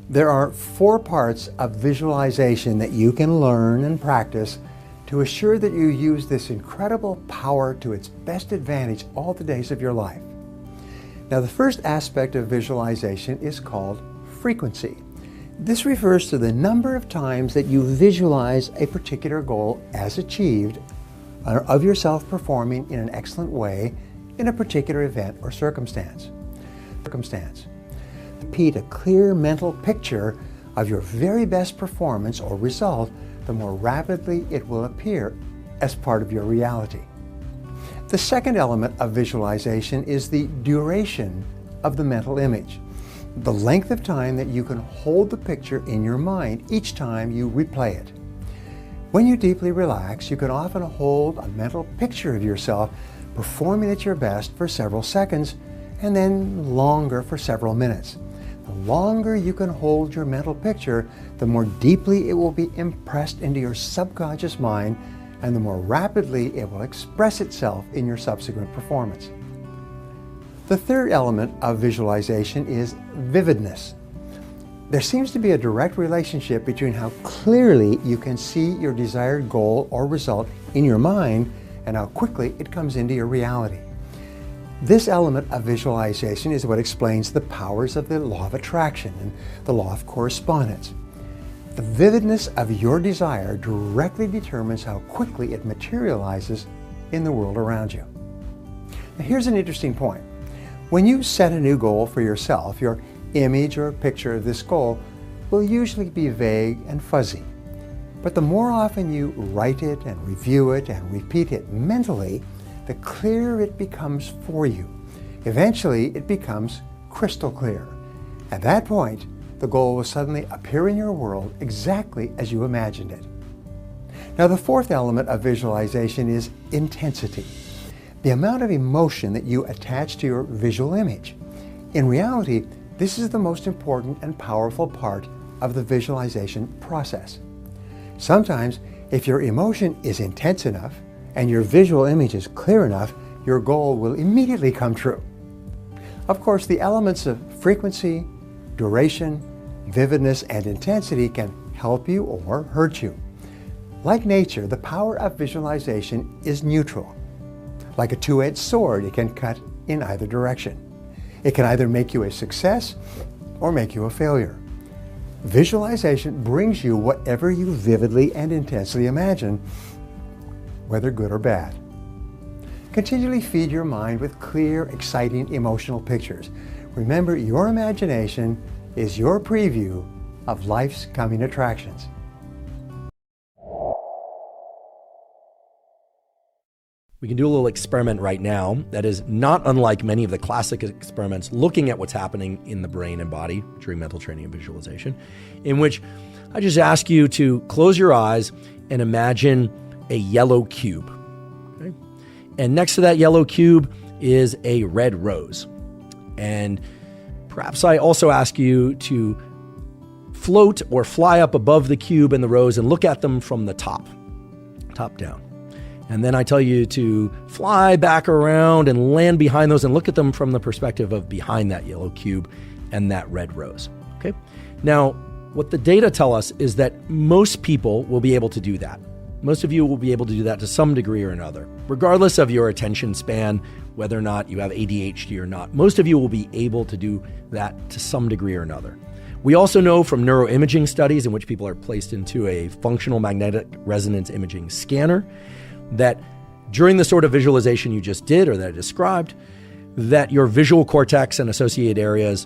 There are 4 parts of visualization that you can learn and practice to assure that you use this incredible power to its best advantage all the days of your life. Now, the first aspect of visualization is called frequency. This refers to the number of times that you visualize a particular goal as achieved, of yourself performing in an excellent way in a particular event or circumstance. Repeat a clear mental picture of your very best performance or result, the more rapidly it will appear as part of your reality. The second element of visualization is the duration of the mental image, the length of time that you can hold the picture in your mind each time you replay it. When you deeply relax, you can often hold a mental picture of yourself performing at your best for several seconds and then longer for several minutes. The longer you can hold your mental picture, the more deeply it will be impressed into your subconscious mind and the more rapidly it will express itself in your subsequent performance. The third element of visualization is vividness. There seems to be a direct relationship between how clearly you can see your desired goal or result in your mind and how quickly it comes into your reality. This element of visualization is what explains the powers of the law of attraction and the law of correspondence. The vividness of your desire directly determines how quickly it materializes in the world around you. Now, here's an interesting point. When you set a new goal for yourself, your image or picture of this goal will usually be vague and fuzzy. But the more often you write it and review it and repeat it mentally, the clearer it becomes for you. Eventually, it becomes crystal clear. At that point, the goal will suddenly appear in your world exactly as you imagined it. Now, the fourth element of visualization is intensity, the amount of emotion that you attach to your visual image. In reality, this is the most important and powerful part of the visualization process. Sometimes, if your emotion is intense enough and your visual image is clear enough, your goal will immediately come true. Of course, the elements of frequency, duration, vividness, and intensity can help you or hurt you. Like nature, the power of visualization is neutral. Like a two-edged sword, it can cut in either direction. It can either make you a success or make you a failure. Visualization brings you whatever you vividly and intensely imagine, whether good or bad. Continually feed your mind with clear, exciting, emotional pictures. Remember, your imagination is your preview of life's coming attractions. We can do a little experiment right now that is not unlike many of the classic experiments looking at what's happening in the brain and body during mental training and visualization, in which I just ask you to close your eyes and imagine a yellow cube. Okay? And next to that yellow cube is a red rose. And perhaps I also ask you to float or fly up above the cube and the rose and look at them from the top down. And then I tell you to fly back around and land behind those and look at them from the perspective of behind that yellow cube and that red rose. Okay. Now, what the data tell us is that most people will be able to do that. Most of you will be able to do that to some degree or another, regardless of your attention span, whether or not you have ADHD or not. Most of you will be able to do that to some degree or another. We also know from neuroimaging studies in which people are placed into a functional magnetic resonance imaging scanner that during the sort of visualization you just did or that I described, that your visual cortex and associated areas,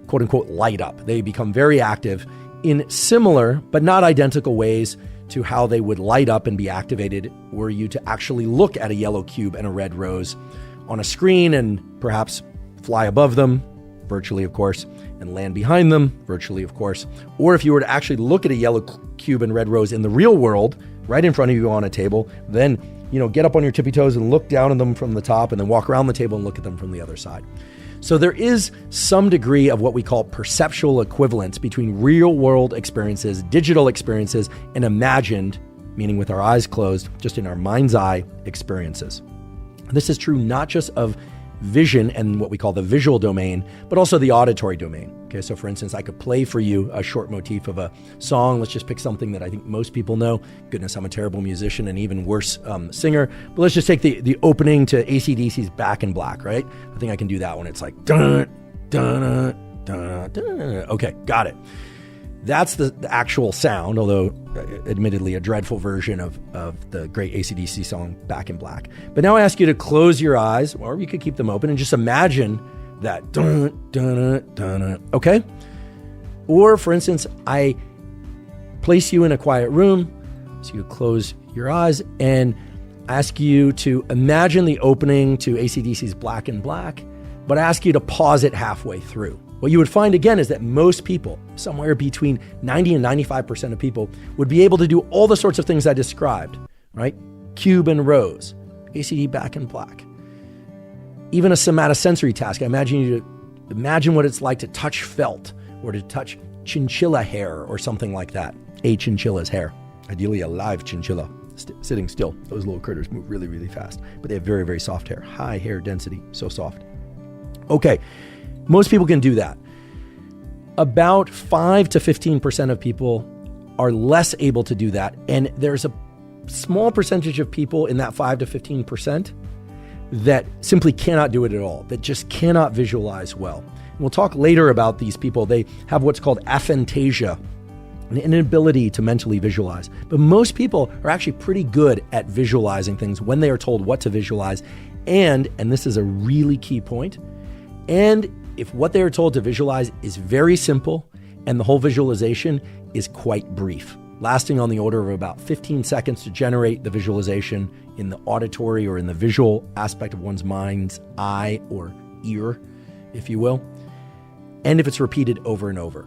quote unquote, light up. They become very active in similar but not identical ways to how they would light up and be activated were you to actually look at a yellow cube and a red rose on a screen and perhaps fly above them, virtually of course, and land behind them, virtually of course. Or if you were to actually look at a yellow cube and red rose in the real world, right in front of you on a table, then, get up on your tippy toes and look down at them from the top and then walk around the table and look at them from the other side. So there is some degree of what we call perceptual equivalence between real world experiences, digital experiences, and imagined, meaning with our eyes closed, just in our mind's eye experiences. This is true not just of vision and what we call the visual domain, but also the auditory domain. Okay, so for instance, I could play for you a short motif of a song. Let's just pick something that I think most people know. Goodness, I'm a terrible musician and even worse singer. But let's just take the opening to AC/DC's Back in Black, right? I think I can do that one. It's like, dun, dun, dun, dun. Okay, got it. That's the actual sound, although admittedly a dreadful version of the great AC/DC song Back in Black. But now I ask you to close your eyes, or you could keep them open, and just imagine that dun, dun, dun, okay? Or for instance, I place you in a quiet room, so you close your eyes, and ask you to imagine the opening to AC/DC's Back in Black, but I ask you to pause it halfway through. What you would find again is that most people, somewhere between 90 and 95% of people, would be able to do all the sorts of things I described, right? Cube and rows, AC/DC Back in Black. Even a somatosensory task. I imagine you to imagine what it's like to touch felt or to touch chinchilla hair or something like that. A chinchilla's hair, ideally a live chinchilla, sitting still. Those little critters move really, really fast, but they have very, very soft hair, high hair density, so soft. Okay. Most people can do that. About 5 to 15% of people are less able to do that. And there's a small percentage of people in that 5 to 15% that simply cannot do it at all, that just cannot visualize well. And we'll talk later about these people. They have what's called aphantasia, an inability to mentally visualize. But most people are actually pretty good at visualizing things when they are told what to visualize. And this is a really key point, and if what they are told to visualize is very simple and the whole visualization is quite brief, lasting on the order of about 15 seconds to generate the visualization in the auditory or in the visual aspect of one's mind's eye or ear, if you will, and if it's repeated over and over.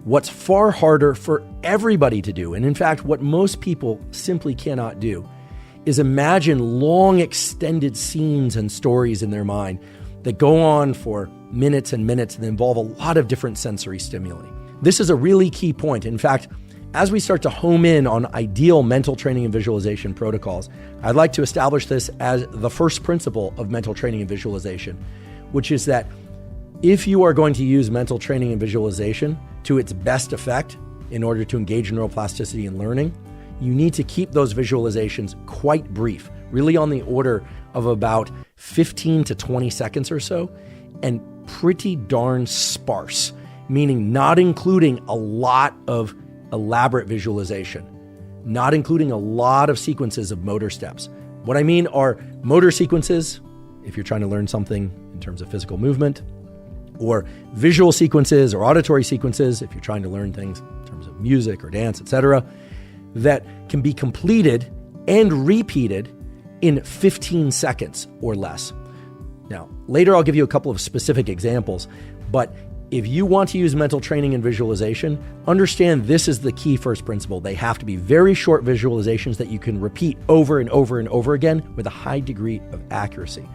What's far harder for everybody to do, and in fact, what most people simply cannot do, is imagine long extended scenes and stories in their mind that go on for minutes and minutes and involve a lot of different sensory stimuli. This is a really key point. In fact, as we start to home in on ideal mental training and visualization protocols, I'd like to establish this as the first principle of mental training and visualization, which is that if you are going to use mental training and visualization to its best effect in order to engage neuroplasticity and learning, you need to keep those visualizations quite brief, really on the order of about 15 to 20 seconds or so, and pretty darn sparse, meaning not including a lot of elaborate visualization, not including a lot of sequences of motor steps. What I mean are motor sequences, if you're trying to learn something in terms of physical movement, or visual sequences or auditory sequences, if you're trying to learn things in terms of music or dance, etc., that can be completed and repeated in 15 seconds or less. Now, later I'll give you a couple of specific examples, but if you want to use mental training and visualization, understand this is the key first principle. They have to be very short visualizations that you can repeat over and over and over again with a high degree of accuracy.